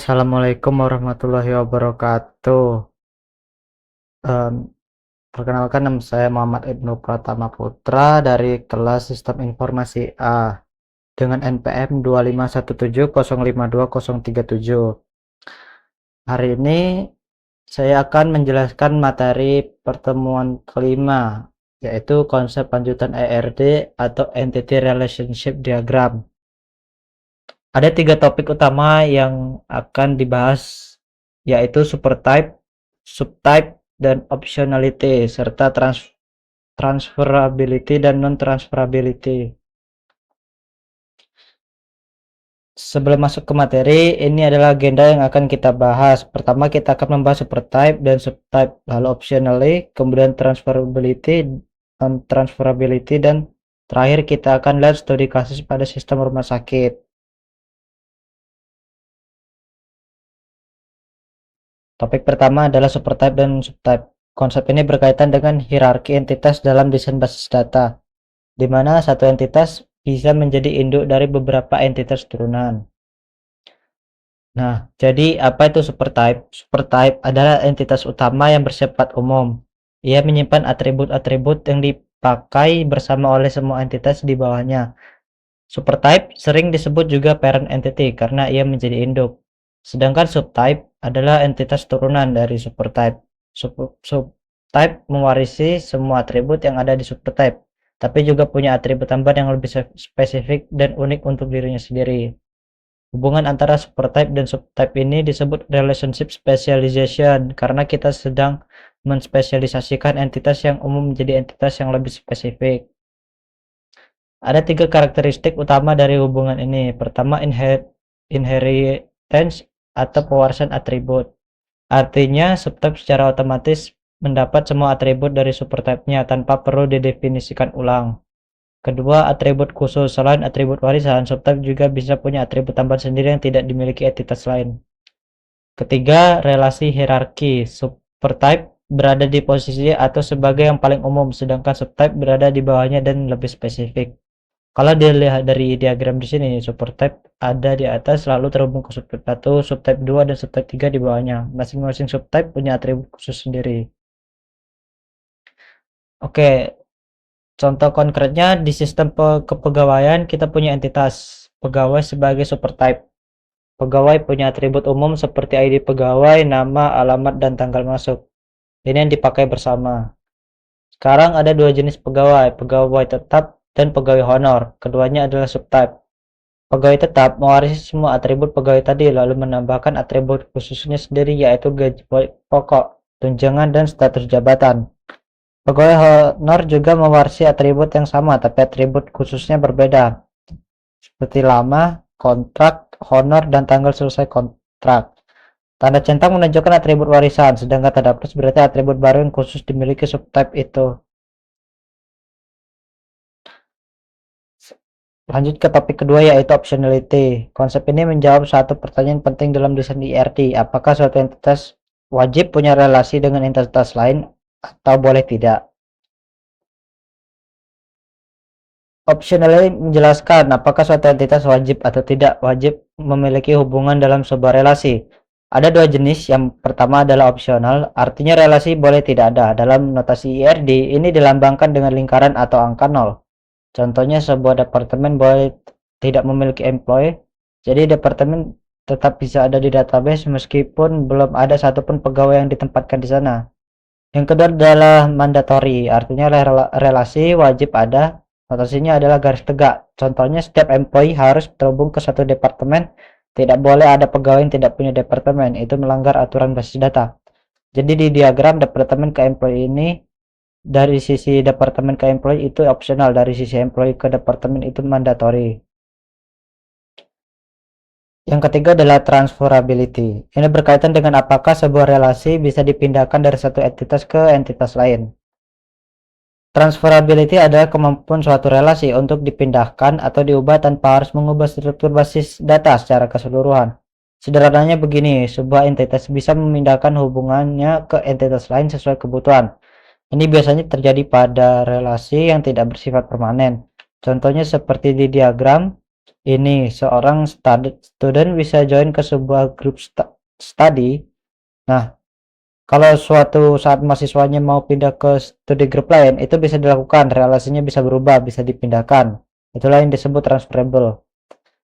Assalamualaikum warahmatullahi wabarakatuh. Em, Perkenalkan, nama saya Muhammad Ibnu Pratama Putra dari kelas Sistem Informasi A dengan NPM 2517052037. Hari ini saya akan menjelaskan materi pertemuan kelima, yaitu konsep lanjutan ERD atau Entity Relationship Diagram. Ada 3 topik utama yang akan dibahas, yaitu supertype, subtype, dan optionality, serta transferability dan non-transferability. Sebelum masuk ke materi, ini adalah agenda yang akan kita bahas. Pertama, kita akan membahas supertype dan subtype, lalu optionality, kemudian transferability, non-transferability, dan terakhir kita akan lihat studi kasus pada sistem rumah sakit. Topik pertama adalah supertype dan subtype. Konsep ini berkaitan dengan hierarki entitas dalam desain basis data, di mana satu entitas bisa menjadi induk dari beberapa entitas turunan. Nah, jadi apa itu supertype? Supertype adalah entitas utama yang bersifat umum. Ia menyimpan atribut-atribut yang dipakai bersama oleh semua entitas di bawahnya. Supertype sering disebut juga parent entity karena ia menjadi induk. Sedangkan subtype adalah entitas turunan dari supertype. Subtype mewarisi semua atribut yang ada di supertype, tapi juga punya atribut tambahan yang lebih spesifik dan unik untuk dirinya sendiri. Hubungan antara supertype dan subtype ini disebut relationship specialization karena kita sedang menspesialisasikan entitas yang umum menjadi entitas yang lebih spesifik. Ada 3 karakteristik utama dari hubungan ini. Pertama, inheritance atau pewarisan atribut. Artinya, subtype secara otomatis mendapat semua atribut dari supertype-nya tanpa perlu didefinisikan ulang. Kedua, atribut khusus. Selain atribut warisan, subtype juga bisa punya atribut tambahan sendiri yang tidak dimiliki entitas lain. Ketiga, relasi hierarki. Supertype berada di posisi atau sebagai yang paling umum, sedangkan subtype berada di bawahnya dan lebih spesifik. Kalau dilihat dari diagram di sini, supertype ada di atas lalu terhubung ke subtype 1, subtype 2, dan subtype 3 di bawahnya. Masing-masing subtype punya atribut khusus sendiri. Oke, contoh konkretnya di sistem kepegawaian kita punya entitas pegawai sebagai supertype. Pegawai punya atribut umum seperti ID pegawai, nama, alamat, dan tanggal masuk. Ini yang dipakai bersama. Sekarang ada 2 jenis pegawai, pegawai tetap dan pegawai honor. Keduanya adalah subtype. Pegawai tetap mewarisi semua atribut pegawai tadi lalu menambahkan atribut khususnya sendiri, yaitu gaji pokok, tunjangan, dan status jabatan. Pegawai honor juga mewarisi atribut yang sama tapi atribut khususnya berbeda, seperti lama, kontrak, honor, dan tanggal selesai kontrak. Tanda centang menunjukkan atribut warisan, sedangkan tanda plus berarti atribut baru yang khusus dimiliki subtype itu. Lanjut ke topik kedua, yaitu optionality. Konsep ini menjawab satu pertanyaan penting dalam desain ERD. Apakah suatu entitas wajib punya relasi dengan entitas lain atau boleh tidak? Optionality menjelaskan apakah suatu entitas wajib atau tidak wajib memiliki hubungan dalam sebuah relasi. Ada 2 jenis. Yang pertama adalah opsional, artinya relasi boleh tidak ada. Dalam notasi ERD, ini dilambangkan dengan lingkaran atau angka 0. Contohnya, sebuah departemen boleh tidak memiliki employee, jadi departemen tetap bisa ada di database meskipun belum ada satupun pegawai yang ditempatkan di sana. Yang kedua adalah mandatory, artinya relasi wajib ada. Notasinya adalah garis tegak. Contohnya, setiap employee harus terhubung ke satu departemen, tidak boleh ada pegawai yang tidak punya departemen, itu melanggar aturan basis data. Jadi di diagram departemen ke employee ini, dari sisi departemen ke employee itu optional, dari sisi employee ke departemen itu mandatory. Yang ketiga adalah transferability. Ini berkaitan dengan apakah sebuah relasi bisa dipindahkan dari satu entitas ke entitas lain. Transferability adalah kemampuan suatu relasi untuk dipindahkan atau diubah tanpa harus mengubah struktur basis data secara keseluruhan. Sederhananya begini, sebuah entitas bisa memindahkan hubungannya ke entitas lain sesuai kebutuhan. Ini biasanya terjadi pada relasi yang tidak bersifat permanen. Contohnya seperti di diagram, ini seorang student bisa join ke sebuah grup study. Nah, kalau suatu saat mahasiswanya mau pindah ke studi grup lain, itu bisa dilakukan, relasinya bisa berubah, bisa dipindahkan. Itulah yang disebut transferable.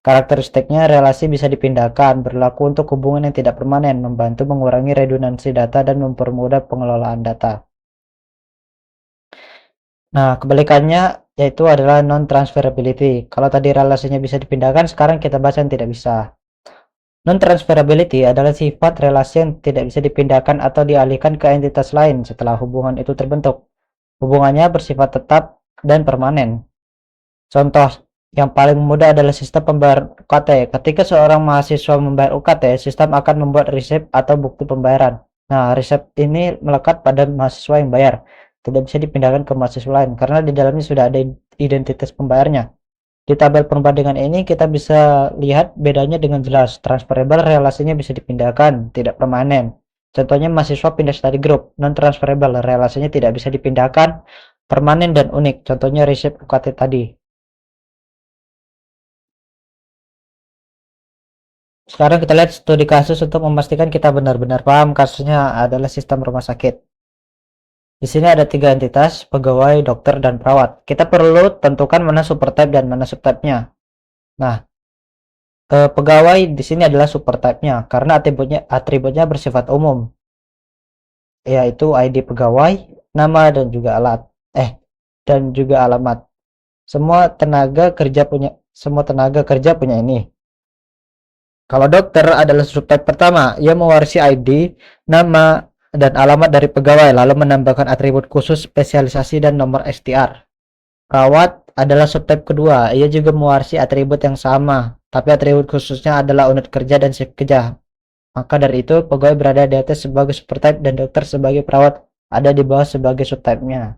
Karakteristiknya, relasi bisa dipindahkan, berlaku untuk hubungan yang tidak permanen, membantu mengurangi redundansi data dan mempermudah pengelolaan data. Nah, kebalikannya yaitu adalah non-transferability. Kalau tadi relasinya bisa dipindahkan, sekarang kita bahas yang tidak bisa. Non-transferability adalah sifat relasi yang tidak bisa dipindahkan atau dialihkan ke entitas lain setelah hubungan itu terbentuk. Hubungannya bersifat tetap dan permanen. Contoh yang paling mudah adalah sistem pembayaran UKT. Ketika seorang mahasiswa membayar UKT, sistem akan membuat resep atau bukti pembayaran. Nah, resep ini melekat pada mahasiswa yang bayar. Tidak bisa dipindahkan ke mahasiswa lain karena di dalamnya sudah ada identitas pembayarnya. Di tabel perbandingan ini kita bisa lihat bedanya dengan jelas. Transferable relasinya bisa dipindahkan, tidak permanen. Contohnya mahasiswa pindah study group. Non-transferable relasinya tidak bisa dipindahkan, permanen dan unik. Contohnya resep UKT tadi. Sekarang kita lihat studi kasus untuk memastikan kita benar-benar paham kasusnya adalah sistem rumah sakit. Di sini ada 3 entitas, pegawai, dokter, dan perawat. Kita perlu tentukan mana supertype dan mana subtype-nya. Nah, pegawai di sini adalah supertype-nya karena atributnya bersifat umum, yaitu ID pegawai, nama dan juga alamat. Semua tenaga kerja punya ini. Kalau dokter adalah subtype pertama, ia mewarisi ID, nama, dan alamat dari pegawai, lalu menambahkan atribut khusus, spesialisasi, dan nomor STR. Perawat adalah subtype kedua, ia juga mewarisi atribut yang sama, tapi atribut khususnya adalah unit kerja dan shift kerja. Maka dari itu, pegawai berada di atas sebagai supertype dan dokter sebagai perawat ada di bawah sebagai subtype-nya.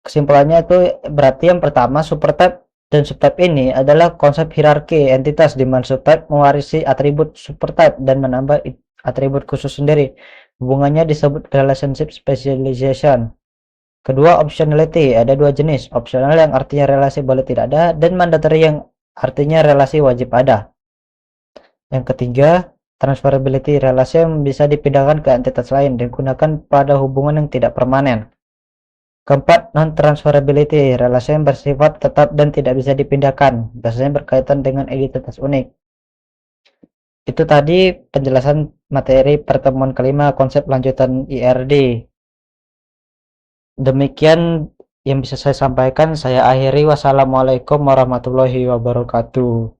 Kesimpulannya itu berarti yang pertama, supertype dan subtype ini adalah konsep hierarki entitas di mana subtype mewarisi atribut supertype dan menambah atribut khusus sendiri. Hubungannya disebut relationship specialization. Kedua, optionality. Ada 2 jenis. Optional yang artinya relasi boleh tidak ada dan mandatory yang artinya relasi wajib ada. Yang ketiga, transferability. Relasi yang bisa dipindahkan ke entitas lain digunakan pada hubungan yang tidak permanen. Keempat, non-transferability, relasi yang bersifat tetap dan tidak bisa dipindahkan, biasanya berkaitan dengan identitas unik. Itu tadi penjelasan materi pertemuan kelima konsep lanjutan IRD. Demikian yang bisa saya sampaikan, saya akhiri. Wassalamualaikum warahmatullahi wabarakatuh.